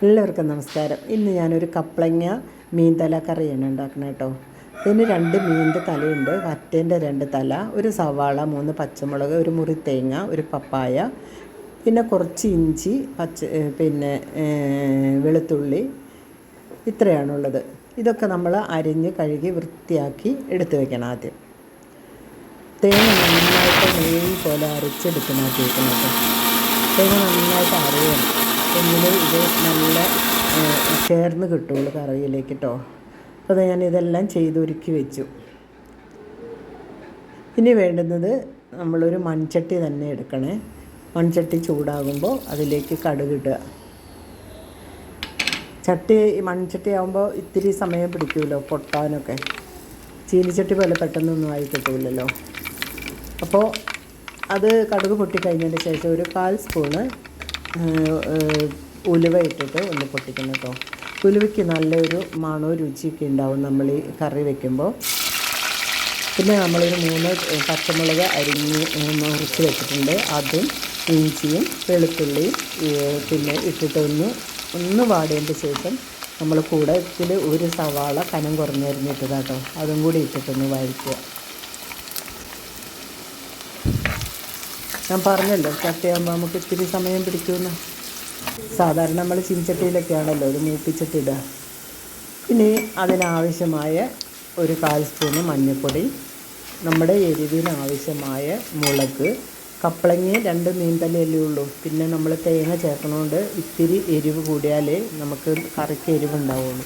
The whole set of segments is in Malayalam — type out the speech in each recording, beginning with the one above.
എല്ലാവർക്കും നമസ്കാരം. ഇന്ന് ഞാനൊരു കപ്ലങ്ങ മീൻ തല കറിയാണ് ഉണ്ടാക്കുന്നത് കേട്ടോ. ഇതിന് 2 മീനിൻ്റെ തലയുണ്ട്, വറ്റേൻ്റെ 2 തല, ഒരു സവാള, 3 പച്ചമുളക്, ഒരു മുറി തേങ്ങ, ഒരു പപ്പായ, പിന്നെ കുറച്ച് ഇഞ്ചി, പിന്നെ വെളുത്തുള്ളി, ഇത്രയാണുള്ളത്. ഇതൊക്കെ നമ്മൾ അരിഞ്ഞ് കഴുകി വൃത്തിയാക്കി എടുത്ത് വെക്കണം. ആദ്യം തേങ്ങ നന്നായിട്ട് നെയ്യ് പോലെ അരച്ചെടുത്ത് മാറ്റി വെക്കണം കേട്ടോ. തേങ്ങ നന്നായിട്ട് അരയണം, എങ്കിലും ഇത് നല്ല ചേർന്ന് കിട്ടുള്ളൂ കറിയിലേക്ക് കേട്ടോ. അപ്പോൾ ഞാനിതെല്ലാം ചെയ്തൊരുക്കി വെച്ചു. ഇനി വേണ്ടുന്നത് നമ്മളൊരു മൺചട്ടി തന്നെ എടുക്കണേ. മൺചട്ടി ചൂടാകുമ്പോൾ അതിലേക്ക് കടുകിടുക. മൺചട്ടി ആകുമ്പോൾ ഇത്തിരി സമയം പിടിക്കുമല്ലോ പൊട്ടാനൊക്കെ. ചീനിച്ചട്ടി പോലെ പെട്ടെന്നൊന്നും ആയി കിട്ടില്ലല്ലോ. അപ്പോൾ അത് കടുക് പൊട്ടിക്കഴിഞ്ഞതിന് ശേഷം ഒരു 1/4 സ്പൂണ് ഉലുവ ഇട്ടിട്ട് ഒന്ന് പൊട്ടിക്കണം കേട്ടോ. ഉലുവയ്ക്ക് നല്ലൊരു മണവും രുചിയൊക്കെ ഉണ്ടാവും നമ്മൾ ഈ കറി വയ്ക്കുമ്പോൾ. പിന്നെ നമ്മളൊരു 3 പച്ചമുളക് മുറിച്ച് വെച്ചിട്ടുണ്ട്. അതും ഇഞ്ചിയും വെളുത്തുള്ളിയും പിന്നെ ഇട്ടിട്ട് ഒന്ന് വാടേണ്ട ശേഷം നമ്മൾ കൂടെ ഒരു സവാള കനം കുറഞ്ഞരിഞ്ഞിട്ട് കേട്ടോ, അതും കൂടി ഇട്ടിട്ടൊന്ന് വഴറ്റുക. ഞാൻ പറഞ്ഞല്ലോ ചട്ടിയാകുമ്പോൾ നമുക്ക് ഇത്തിരി സമയം പിടിക്കുമെന്ന്. സാധാരണ നമ്മൾ ചീനിച്ചട്ടിയിലൊക്കെയാണല്ലോ ഇത് മൂപ്പിച്ചിട്ടിടുക. ഇനി അതിനാവശ്യമായ ഒരു 1/4 സ്പൂണ് മഞ്ഞൾപ്പൊടി, നമ്മുടെ എരിവിനാവശ്യമായ മുളക്, കപ്ലങ്ങ 2 മീൻ തലയല്ലേ ഉള്ളൂ. പിന്നെ നമ്മൾ തേങ്ങ ചേർക്കണോണ്ട് ഇത്തിരി എരിവ് കൂടിയാലേ നമുക്ക് കറിക്ക് എരിവുണ്ടാവുള്ളൂ.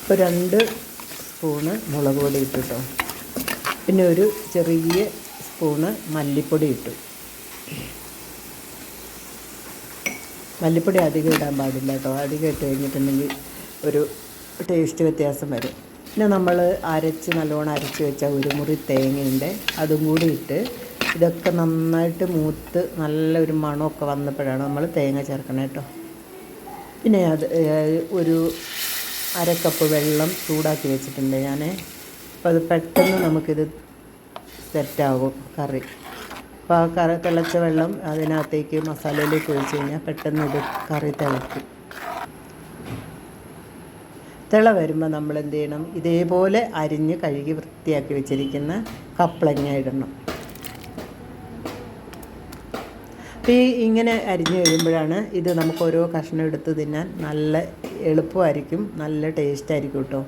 ഇപ്പോൾ 2 സ്പൂണ് മുളക് പൊടി ഇട്ടിട്ടോ. പിന്നെ ഒരു ചെറിയ സ്പൂണ് മല്ലിപ്പൊടി ഇട്ടു. മല്ലിപ്പൊടി അധികം ഇടാൻ പാടില്ല കേട്ടോ. അധികം ഇട്ട് കഴിഞ്ഞിട്ടുണ്ടെങ്കിൽ ഒരു ടേസ്റ്റ് വ്യത്യാസം വരും. പിന്നെ നമ്മൾ നല്ലോണം അരച്ച് വെച്ച ഒരു മുറി തേങ്ങയുണ്ട്, അതും കൂടി ഇട്ട് ഇതൊക്കെ നന്നായിട്ട് മൂത്ത് നല്ലൊരു മണമൊക്കെ വന്നപ്പോഴാണ് നമ്മൾ തേങ്ങ ചേർക്കണം കേട്ടോ. പിന്നെ ഒരു 1/2 കപ്പ് വെള്ളം ചൂടാക്കി വെച്ചിട്ടുണ്ട് ഞാൻ. അപ്പോൾ അത് പെട്ടെന്ന് നമുക്കിത് സെറ്റാകും കറി. അപ്പോൾ ആ തിളച്ച വെള്ളം അതിനകത്തേക്ക് മസാലയിലേക്ക് ഒഴിച്ച് കഴിഞ്ഞാൽ പെട്ടെന്ന് ഇത് കറി തിളയ്ക്കും. തിള വരുമ്പോൾ നമ്മൾ എന്ത് ചെയ്യണം, ഇതേപോലെ അരിഞ്ഞ് കഴുകി വൃത്തിയാക്കി വെച്ചിരിക്കുന്ന കപ്ലങ്ങ ഇടണം. അപ്പോൾ ഇങ്ങനെ അരിഞ്ഞ് കഴിയുമ്പോഴാണ് ഇത് നമുക്ക് ഓരോ കഷ്ണം എടുത്ത് തിന്നാൻ നല്ല എളുപ്പമായിരിക്കും, നല്ല ടേസ്റ്റായിരിക്കും കേട്ടോ.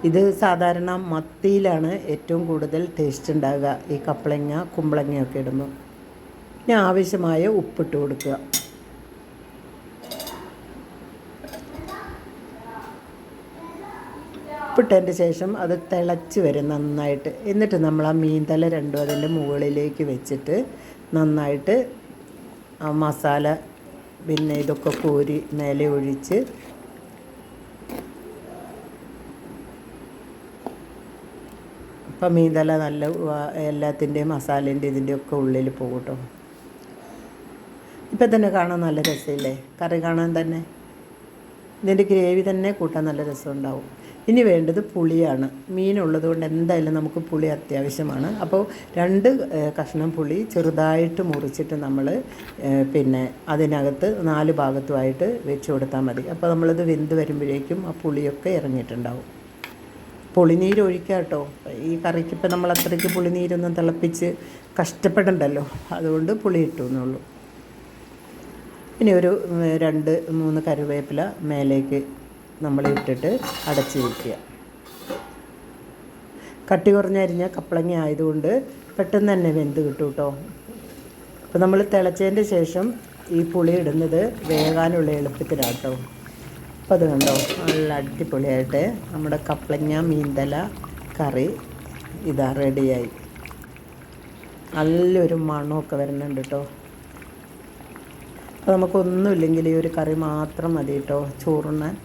ഇത് സാധാരണ മത്തിയിലാണ് ഏറ്റവും കൂടുതൽ ടേസ്റ്റ് ഉണ്ടാകുക, ഈ കപ്ലങ്ങ കുമ്പളങ്ങയൊക്കെ ഇടുമ്പോൾ. പിന്നെ ആവശ്യമായ ഉപ്പിട്ട് കൊടുക്കുക. ഉപ്പിട്ടതിൻ്റെ ശേഷം അത് തിളച്ച് വരും നന്നായിട്ട്. എന്നിട്ട് നമ്മൾ ആ മീൻ തല 2 അതിൻ്റെ മുകളിലേക്ക് വെച്ചിട്ട് നന്നായിട്ട് ആ മസാല പിന്നെ ഇതൊക്കെ കോരി മേലെ ഒഴിച്ച് അപ്പം മീൻ തല നല്ല എല്ലാത്തിൻ്റെയും മസാലേൻ്റെ ഇതിൻ്റെയൊക്കെ ഉള്ളിൽ പോകും കേട്ടോ. ഇപ്പം തന്നെ കാണാൻ നല്ല രസമില്ലേ, കറി കാണാൻ തന്നെ. ഇതിൻ്റെ ഗ്രേവി തന്നെ കൂട്ടാൻ നല്ല രസമുണ്ടാവും. ഇനി വേണ്ടത് പുളിയാണ്. മീനുള്ളത് കൊണ്ട് എന്തായാലും നമുക്ക് പുളി അത്യാവശ്യമാണ്. അപ്പോൾ 2 കഷ്ണം പുളി ചെറുതായിട്ട് മുറിച്ചിട്ട് നമ്മൾ പിന്നെ അതിനകത്ത് 4 ഭാഗത്തുമായിട്ട് വെച്ച് കൊടുത്താൽ മതി. അപ്പോൾ നമ്മളത് വെന്ത് വരുമ്പോഴേക്കും ആ പുളിയൊക്കെ ഇറങ്ങിയിട്ടുണ്ടാവും. പുളിനീര് ഒഴിക്കുക കേട്ടോ. ഈ കറിക്ക് ഇപ്പം നമ്മൾ അത്രയ്ക്ക് പുളിനീരൊന്നും തിളപ്പിച്ച് കഷ്ടപ്പെടണ്ടല്ലോ, അതുകൊണ്ട് പുളി ഇട്ടു എന്നുള്ളൂ. ഇനി ഒരു 2-3 കറിവേപ്പില മേലേക്ക് നമ്മൾ ഇട്ടിട്ട് അടച്ച് വയ്ക്കുക. കട്ടി കുറഞ്ഞരിഞ്ഞ കപ്ലങ്ങ ആയതുകൊണ്ട് പെട്ടെന്ന് തന്നെ വെന്ത് കിട്ടും കേട്ടോ. അപ്പോൾ നമ്മൾ തിളച്ചതിൻ്റെ ശേഷം ഈ പുളി ഇടുന്നത് വേകാനുള്ള എളുപ്പത്തിലാണ് കേട്ടോ. അപ്പോൾ അത് കണ്ടോ, നല്ല അടിപൊളിയായിട്ട് നമ്മുടെ കപ്ലങ്ങ മീൻതല കറി ഇതാ റെഡിയായി. നല്ലൊരു മണമൊക്കെ വരുന്നുണ്ട് കേട്ടോ. അപ്പോൾ നമുക്കൊന്നുമില്ലെങ്കിൽ ഈ ഒരു കറി മാത്രം മതി കേട്ടോ ചോറുണ്ണാൻ.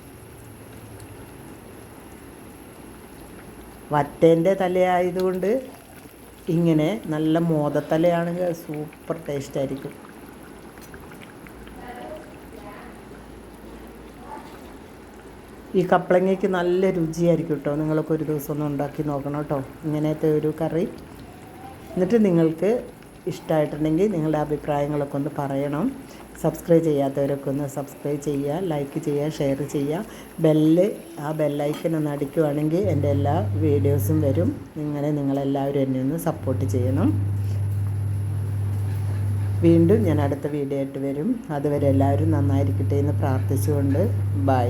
വറ്റേൻ്റെ തലയായതുകൊണ്ട് ഇങ്ങനെ നല്ല മോദത്തലയാണെങ്കിൽ സൂപ്പർ ടേസ്റ്റായിരിക്കും. ഈ കപ്ലങ്ങയ്ക്ക് നല്ല രുചിയായിരിക്കും കേട്ടോ. നിങ്ങളൊക്കെ ഒരു ദിവസം ഒന്ന് ഉണ്ടാക്കി നോക്കണം കേട്ടോ ഇങ്ങനത്തെ ഒരു കറി. എന്നിട്ട് നിങ്ങൾക്ക് ഇഷ്ടമായിട്ടുണ്ടെങ്കിൽ നിങ്ങളുടെ അഭിപ്രായങ്ങളൊക്കെ ഒന്ന് പറയണം. സബ്സ്ക്രൈബ് ചെയ്യാത്തവരൊക്കെ ഒന്ന് സബ്സ്ക്രൈബ് ചെയ്യുക, ലൈക്ക് ചെയ്യുക, ഷെയർ ചെയ്യുക. ആ ബെല്ലൈക്കൻ ഒന്ന് അടിക്കുവാണെങ്കിൽ എൻ്റെ എല്ലാ വീഡിയോസും വരും. നിങ്ങളെല്ലാവരും എന്നെ ഒന്ന് സപ്പോർട്ട് ചെയ്യണം. വീണ്ടും ഞാൻ അടുത്ത വീഡിയോ ആയിട്ട് വരും. അതുവരെ എല്ലാവരും നന്നായിരിക്കട്ടെ എന്ന് പ്രാർത്ഥിച്ചുകൊണ്ട് ബൈ.